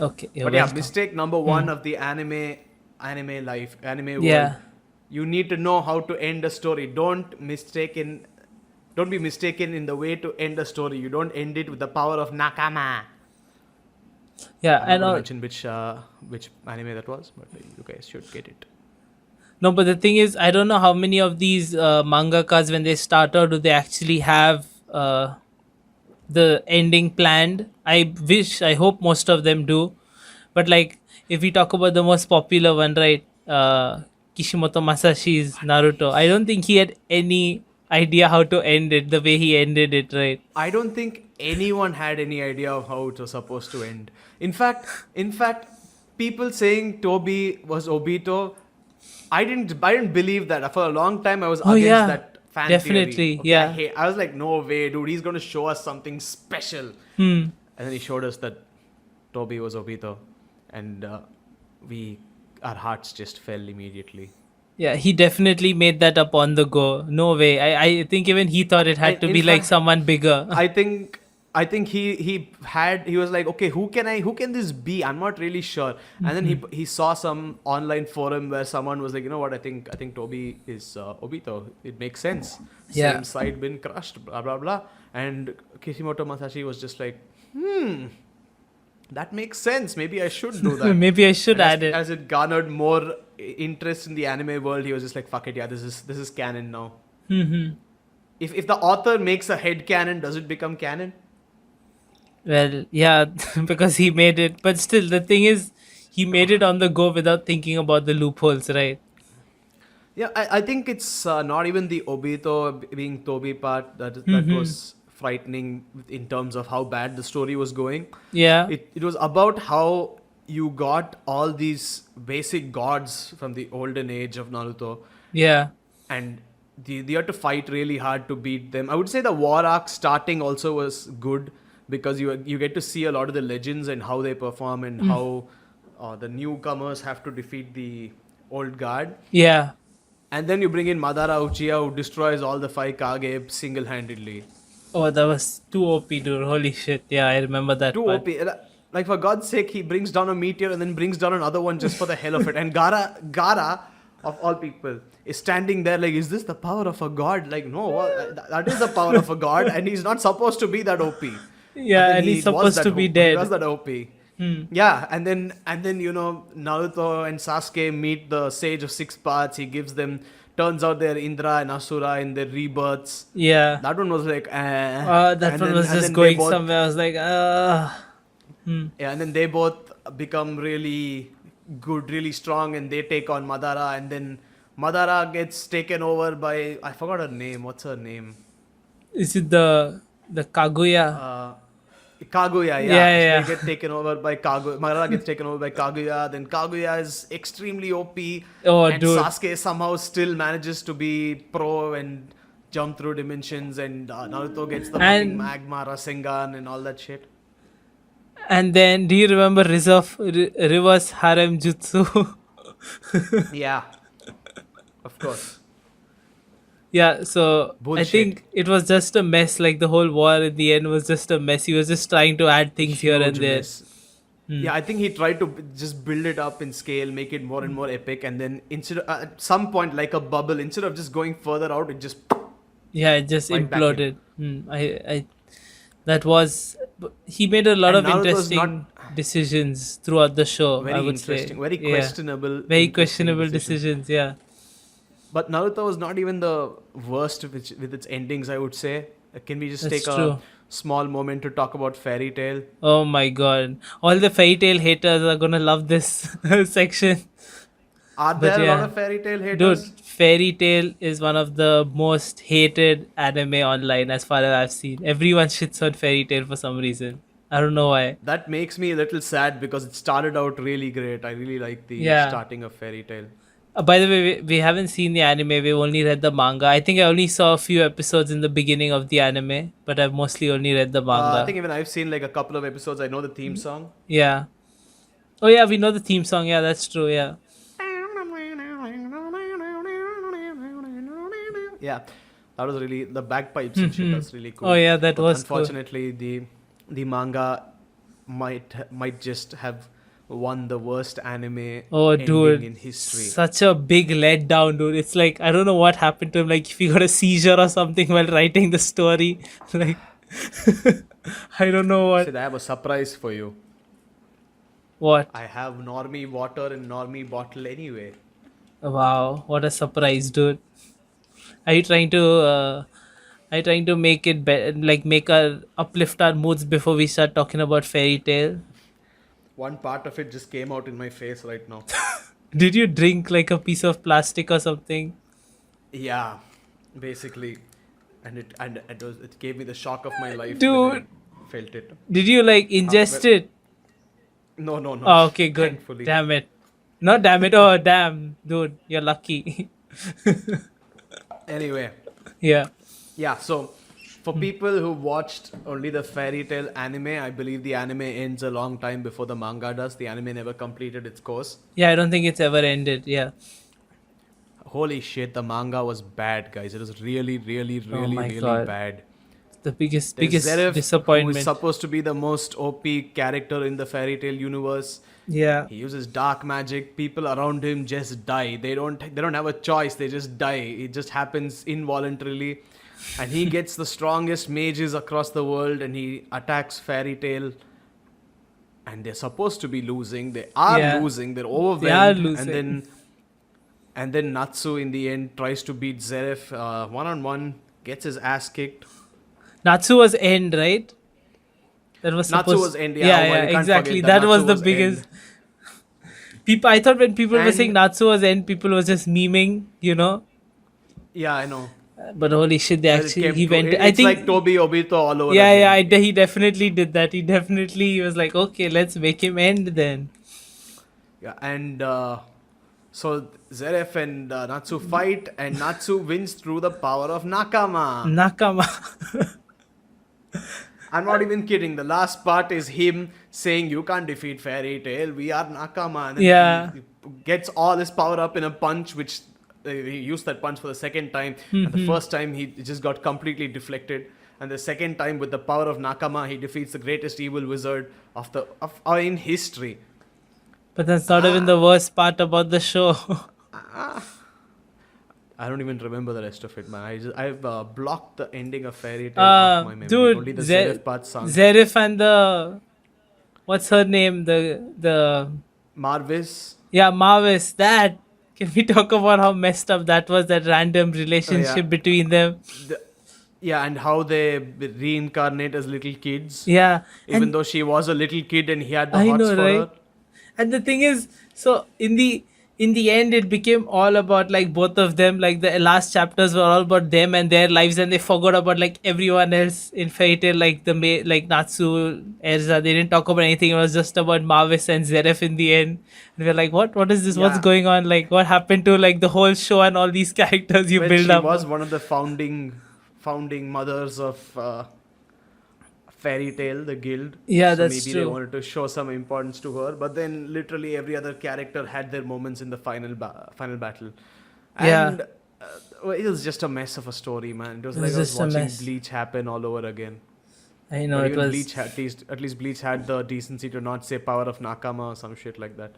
Okay, you're But yeah, welcome. mistake number one of the anime life, anime world. Yeah. You need to know how to end a story. Don't be mistaken in the way to end a story. You don't end it with the power of nakama. Yeah, I'm not and going to mention which anime that was, but you guys should get it. no, but the thing is, I don't know how many of these mangakas, when they start out, do they actually have the ending planned. I hope most of them do. But like, if we talk about the most popular one, right? Kishimoto Masashi's Naruto. I don't think he had any idea how to end it the way he ended it, right? I don't think anyone had any idea of how it was supposed to end. In fact, people saying Toby was Obito, I didn't believe that. For a long time I was Oh against yeah, that fan theory. definitely, Okay, yeah. I was like, no way, dude, he's gonna show us something special. Hmm. And then he showed us that Toby was Obito, and we our hearts just fell immediately. Yeah, he definitely made that up on the go. No way. I think even he thought it had And to in be like fact, someone bigger. I think he was like, okay, who can this be? I'm not really sure. And then he saw some online forum where someone was like, you know what, I think Toby is Obito. It makes sense. Yeah. Same side been crushed, blah blah blah. And Kishimoto Masashi was just like, that makes sense. Maybe I should do that. Maybe I should And as, add it. as it garnered more interest in the anime world, he was just like, fuck it, yeah, this is canon now. If the author makes a head canon, does it become canon? Well, yeah, because he made it. But still, the thing is, he made it on the go without thinking about the loopholes, right? Yeah, I think it's not even the Obito being Toby part that was frightening in terms of how bad the story was going. Yeah, It was about how you got all these basic gods from the olden age of Naruto, yeah. and you had to fight really hard to beat them. I would say the war arc starting also was good because you get to see a lot of the legends and how they perform and how the newcomers have to defeat the old guard. Yeah. And then you bring in Madara Uchiha, who destroys all the five Kage single-handedly. Oh, that was too OP, dude. Holy shit. Yeah, I remember that Too part. OP. Like, for God's sake, he brings down a meteor and then brings down another one just for the hell of it. And Gara, of all people, is standing there like, is this the power of a god? Like, no, that is the power of a god, and he's not supposed to be that OP. But Yeah, then and he's he was supposed that to be he was dead. that OP. Yeah, and then Naruto and Sasuke meet the Sage of Six Paths. He gives them. Turns out they're Indra and Asura in their rebirths. Yeah. That one was like, That and one then was and just then they going both, somewhere. I was like, yeah, and then they both become really good, really strong, and they take on Madara, and then Madara gets taken over by, I forgot her name. What's her name? is it the Kaguya? Uh, Kaguya, Yeah, yeah. So they yeah. get taken over by Kaguya. Madara gets taken over by Kaguya. Then Kaguya is extremely OP, Oh, and dude. Sasuke somehow still manages to be pro and jump through dimensions, and Naruto gets the fucking And magma Rasengan and all that shit. and then, do you remember reverse harem jutsu? Yeah, of course. Yeah, so I Bullshit. think it was just a mess. Like the whole war in the end was just a mess. He was just trying to add things here and Huge there. mess. Yeah, I think he tried to just build it up in scale, make it more and more epic, and then instead at some point, like a bubble, instead of just going further out, it just Yeah, it just right back in. imploded. I that was he made a lot And of Naruto's interesting not decisions throughout the show. I very would interesting, say, very yeah, questionable, very interesting questionable decisions. decisions. Yeah. But Naruto was not even the worst with its endings, I would say. Can we just That's take a true. small moment to talk about Fairy Tail? Oh my god. All the fairy tale haters are gonna love this section. Are But there a lot yeah. of Fairy Tail Dude, haters? Fairy Tail is one of the most hated anime online as far as I've seen. Everyone shits on Fairy Tail for some reason. I don't know why. That makes me a little sad because it started out really great. I really like the Yeah. starting of Fairy Tail. By the way, we haven't seen the anime. We've only read the manga. I think I only saw a few episodes in the beginning of the anime, but I've mostly only read the I manga. think even I've seen like a couple of episodes. I know the theme song. Yeah. Oh yeah, we know the theme song. Yeah, that's true. Yeah. Yeah, that was really the bagpipes and shit. That's really Oh cool. yeah, that But was cool. unfortunately, the manga might just have won the worst anime Oh, ending dude, in history. such a big letdown, dude. It's like I don't know what happened to him. Like if he got a seizure or something while writing the story. Like I don't know what. Sid, I have a surprise for you. What? I have normie water in normie bottle anyway. Wow, what a surprise, dude. Are you trying to? Are you trying to make it like make our uplift our moods before we start talking about fairy tale? One part of it just came out in my face right now. Did you drink like a piece of plastic or something? Yeah, basically, and it gave me the shock of my life. Dude. When I felt it. Did you like ingest well- it? No. Oh, okay, good. Thankfully. Damn it. No, damn it. Oh, damn. Dude, you're lucky. Anyway, Yeah. yeah. So, for people who watched only the fairy tale anime, I believe the anime ends a long time before the manga does. The anime never completed its course. Yeah, I don't think it's ever ended. Yeah. Holy shit, the manga was bad, guys. It was really, really, Oh really, my really God. bad. The biggest There's Zeref, who disappointment. is supposed to be the most OP character in the fairy tale universe. Yeah. He uses dark magic. People around him just die. They don't have a choice. They just die. It just happens involuntarily. And he gets the strongest mages across the world and he attacks fairy tale. And they're supposed to be losing. They are Yeah. losing. They're overwhelmed. They are losing. And then Natsu in the end tries to beat Zeref one-on-one, gets his ass kicked. Natsu was end, right? That was Natsu supposed. was end, yeah. Yeah, Oh, well, yeah, you can't exactly. forget That that was Natsu the was biggest. end. People, I thought when people were And- saying Natsu was end, people were just memeing, you know. Yeah, I know. But holy shit, they Well, it actually came he to- went. it- I it's think. like Tobi Obito all over Yeah, again. yeah. He definitely did that. He was like, okay, let's make him end then. Yeah, and so Zeref and Natsu fight, and Natsu wins through the power of Nakama. Nakama. I'm not even kidding. The last part is him saying, "You can't defeat Fairy Tail. We are Nakama." And then Yeah. he gets all his power up in a punch, which he used that punch for the second time. And Mm-hmm. the first time he just got completely deflected. And the second time, with the power of Nakama, he defeats the greatest evil wizard in history. But that's not even the worst part about the show. I don't even remember the rest of it, man. I've blocked the ending of Fairy Tail off my memory. Dude, Only the Zeref part sung. Zeref and the what's her name? The Marvis. yeah, Marvis. That can we talk about how messed up that was? That random relationship between them. Yeah, and how they reincarnate as little kids. Yeah, Even and though she was a little kid and he had the I hots know, for right? her. And the thing is, so in the end, it became all about like both of them. Like the last chapters were all about them and their lives, and they forgot about like everyone else in Fairy Tail, like like Natsu, Erza. They didn't talk about anything. It was just about Marvis and Zeref in the end. And we're like, what? What is this? What's Yeah. going on? Like, what happened to like the whole show and all these characters you Well, build she up? was one of the founding mothers of Fairy Tail, the guild. Yeah, so that's maybe true. they wanted to show some importance to her. But then literally every other character had their moments in the final battle. Yeah. And well, it was just a mess of a story, man. It was It like was I was just a watching mess. Bleach happen all over again. I know But it even was. Bleach at least Bleach had the decency to not say power of Nakama or some shit like that.